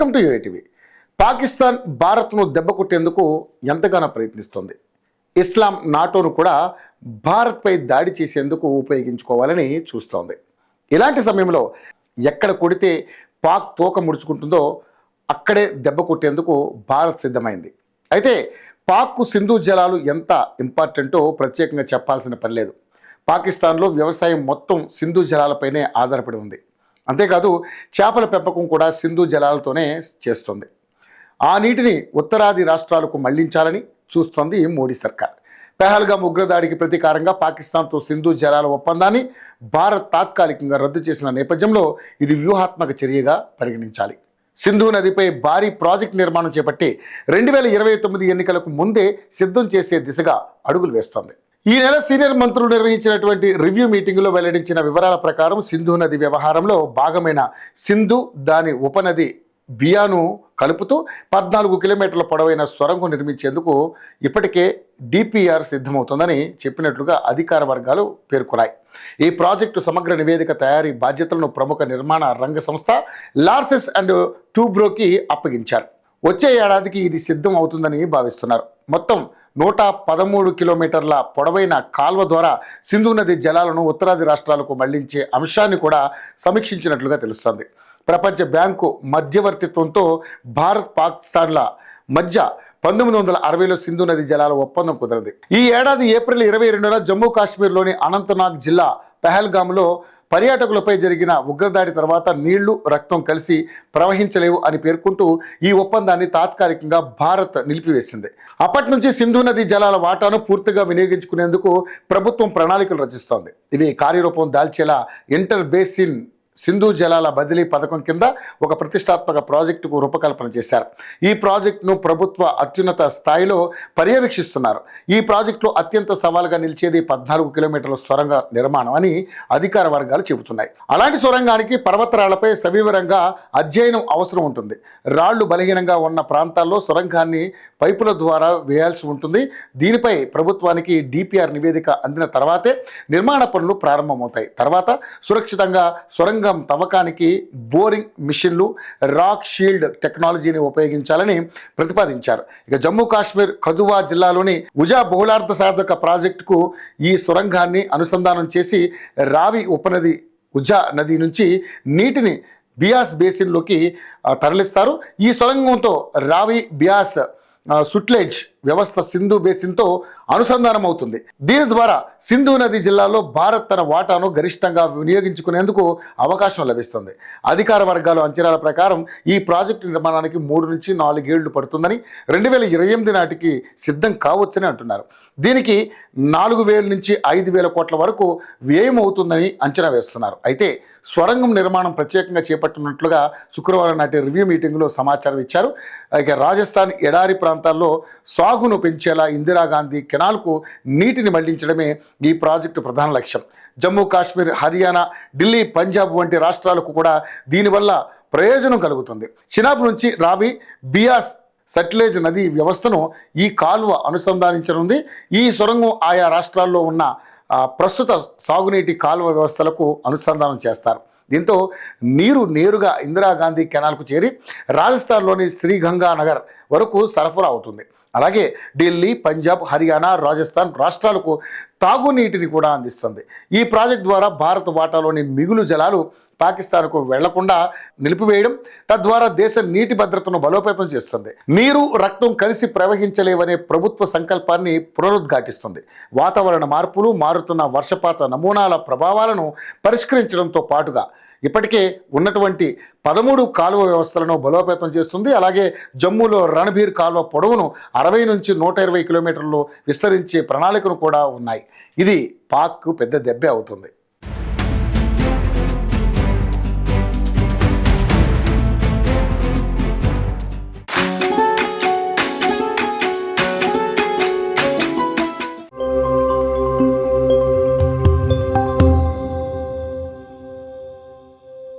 Welcome to యూఐటీవీ. Pakistan భారత్ను దెబ్బకొట్టేందుకు ఎంతగానో ప్రయత్నిస్తోంది. ఇస్లాం నాటోను కూడా భారత్పై దాడి చేసేందుకు ఉపయోగించుకోవాలని చూస్తోంది. ఇలాంటి సమయంలో ఎక్కడ కొడితే పాక్ తోక ముడుచుకుంటుందో అక్కడే దెబ్బ కొట్టేందుకు భారత్ సిద్ధమైంది. అయితే పాక్కు సింధు జలాలు ఎంత ఇంపార్టెంటో ప్రత్యేకంగా చెప్పాల్సిన పని లేదు. పాకిస్తాన్లో వ్యవసాయం మొత్తం సింధు జలాలపైనే ఆధారపడి ఉంది. అంతేకాదు చేపల పెంపకం కూడా సింధు జలాలతోనే చేస్తుంది. ఆ నీటిని ఉత్తరాది రాష్ట్రాలకు మళ్లించాలని చూస్తోంది మోడీ సర్కార్. పెహల్గాం ఉగ్రదాడికి ప్రతీకారంగా పాకిస్తాన్తో సింధు జలాల ఒప్పందాన్ని భారత్ తాత్కాలికంగా రద్దు చేసిన నేపథ్యంలో ఇది వ్యూహాత్మక చర్యగా పరిగణించాలి. సింధు నదిపై భారీ ప్రాజెక్టు నిర్మాణం చేపట్టి 2029 ఎన్నికలకు ముందే సిద్ధం చేసే దిశగా అడుగులు వేస్తోంది. ఈ నెల సీనియర్ మంత్రులు నిర్వహించినటువంటి రివ్యూ మీటింగులో వెల్లడించిన వివరాల ప్రకారం సింధు నది వ్యవహారంలో భాగమైన సింధు దాని ఉపనది బియాను కలుపుతూ 14 కిలోమీటర్ల పొడవైన సొరంగం నిర్మించేందుకు ఇప్పటికే డిపిఆర్ సిద్ధమవుతోందని చెప్పినట్లుగా అధికార వర్గాలు పేర్కొన్నాయి. ఈ ప్రాజెక్టు సమగ్ర నివేదిక తయారీ బాధ్యతలను ప్రముఖ నిర్మాణ రంగ సంస్థ లార్సెస్ అండ్ టూబ్రోకి అప్పగించారు. వచ్చే ఏడాదికి ఇది సిద్ధం అవుతుందని భావిస్తున్నారు. మొత్తం 113 కిలోమీటర్ల పొడవైన కాల్వ ద్వారా సింధు నది జలాలను ఉత్తరాది రాష్ట్రాలకు మళ్లించే అంశాన్ని కూడా సమీక్షించినట్లుగా తెలుస్తోంది. ప్రపంచ బ్యాంకు మధ్యవర్తిత్వంతో భారత్ పాకిస్తాన్ల మధ్య 1960లో సింధు నది జలాల ఒప్పందం కుదిరింది. ఈ ఏడాది ఏప్రిల్ 22న జమ్మూ కాశ్మీర్లోని అనంతనాగ్ జిల్లా పెహల్గాంలో పర్యాటకులపై జరిగిన ఉగ్రదాడి తర్వాత నీళ్లు రక్తం కలిసి ప్రవహించలేవు అని పేర్కొంటూ ఈ ఒప్పందాన్ని తాత్కాలికంగా భారత్ నిలిపివేసింది. అప్పటి నుంచి సింధు నది జలాల వాటాను పూర్తిగా వినియోగించుకునేందుకు ప్రభుత్వం ప్రణాళికలు రచిస్తోంది. ఇవి కార్యరూపం దాల్చేలా ఇంటర్ బేసిన్ సింధు జలాల బదిలీ పథకం కింద ఒక ప్రతిష్టాత్మక ప్రాజెక్టుకు రూపకల్పన చేశారు. ఈ ప్రాజెక్టును ప్రభుత్వ అత్యున్నత స్థాయిలో పర్యవేక్షిస్తున్నారు. ఈ ప్రాజెక్టులో అత్యంత సవాలుగా నిలిచేది 14 కిలోమీటర్ల సొరంగ నిర్మాణం అని అధికార వర్గాలు చెబుతున్నాయి. అలాంటి సొరంగానికి పర్వతరాళ్లపై సవివరంగా అధ్యయనం అవసరం ఉంటుంది. రాళ్లు బలహీనంగా ఉన్న ప్రాంతాల్లో సొరంగాన్ని పైపుల ద్వారా వేయాల్సి ఉంటుంది. దీనిపై ప్రభుత్వానికి డిపిఆర్ నివేదిక అందిన తర్వాతే నిర్మాణ పనులు ప్రారంభమవుతాయి. తర్వాత సురక్షితంగా సొరంగం తవ్వకానికి బోరింగ్ మిషన్లు, రాక్ షీల్డ్ టెక్నాలజీని ఉపయోగించాలని ప్రతిపాదించారు. ఇక జమ్మూ కాశ్మీర్ కథువా జిల్లాలోని ఉజా బహుళార్థ సాధక ప్రాజెక్టుకు ఈ సొరంగాన్ని అనుసంధానం చేసి రావి ఉపనది ఉజా నది నుంచి నీటిని బియాస్ బేసిన్లోకి తరలిస్తారు. ఈ సొరంగంతో రావి బియాస్ సుట్లెజ్ వ్యవస్థ సింధు బేసిన్తో అనుసంధానం అవుతుంది. దీని ద్వారా సింధు నది జిల్లాలో భారత్ తన వాటాను గరిష్టంగా వినియోగించుకునేందుకు అవకాశం లభిస్తుంది. అధికార వర్గాలు అంచనాల ప్రకారం ఈ ప్రాజెక్టు నిర్మాణానికి 3 నుంచి 4 ఏళ్లు పడుతుందని, 2028 నాటికి సిద్ధం కావచ్చని అంటున్నారు. దీనికి 4,000 నుంచి 5,000 కోట్ల వరకు వ్యయం అవుతుందని అంచనా వేస్తున్నారు. అయితే స్వరంగం నిర్మాణం ప్రత్యేకంగా చేపట్టినట్లుగా శుక్రవారం నాటి రివ్యూ మీటింగ్లో సమాచారం ఇచ్చారు. ఇక రాజస్థాన్ ఎడారి ప్రాంతాల్లో సాగును పెంచేలా ఇందిరాగాంధీ కెనాల్కు నీటిని మళ్లించడమే ఈ ప్రాజెక్టు ప్రధాన లక్ష్యం. జమ్మూ కాశ్మీర్, హర్యానా, ఢిల్లీ, పంజాబ్ వంటి రాష్ట్రాలకు కూడా దీనివల్ల ప్రయోజనం కలుగుతుంది. చినాబ్ నుంచి రావి బియాస్ సట్లెజ్ నది వ్యవస్థను ఈ కాలువ అనుసంధానించనుంది. ఈ సొరంగం ఆయా రాష్ట్రాల్లో ఉన్న ప్రస్తుత సాగునీటి కాలువ వ్యవస్థలకు అనుసంధానం చేస్తారు. దీంతో నీరు నేరుగా ఇందిరాగాంధీ కెనాల్కు చేరి రాజస్థాన్లోని శ్రీగంగానగర్ వరకు సరఫరా అవుతుంది. అలాగే ఢిల్లీ, పంజాబ్, హర్యానా, రాజస్థాన్ రాష్ట్రాలకు తాగునీటిని కూడా అందిస్తుంది. ఈ ప్రాజెక్ట్ ద్వారా భారత్ వాటాలోని మిగులు జలాలు పాకిస్తాన్కు వెళ్లకుండా నిలిపివేయడం, తద్వారా దేశ నీటి భద్రతను బలోపేతం చేస్తుంది. నీరు రక్తం కలిసి ప్రవహించలేవనే ప్రభుత్వ సంకల్పాన్ని పునరుద్ఘాటిస్తుంది. వాతావరణ మార్పులు, మారుతున్న వర్షపాత నమూనాల ప్రభావాలను పరిష్కరించడంతో పాటుగా ఇప్పటికే ఉన్నటువంటి 13 కాలువ వ్యవస్థలను బలోపేతం చేస్తుంది. అలాగే జమ్మూలో రణబీర్ కాలువ పొడవును 60 నుంచి 120 కిలోమీటర్లు విస్తరించే ప్రణాళికలు కూడా ఉన్నాయి. ఇది పాక్కు పెద్ద దెబ్బే అవుతుంది.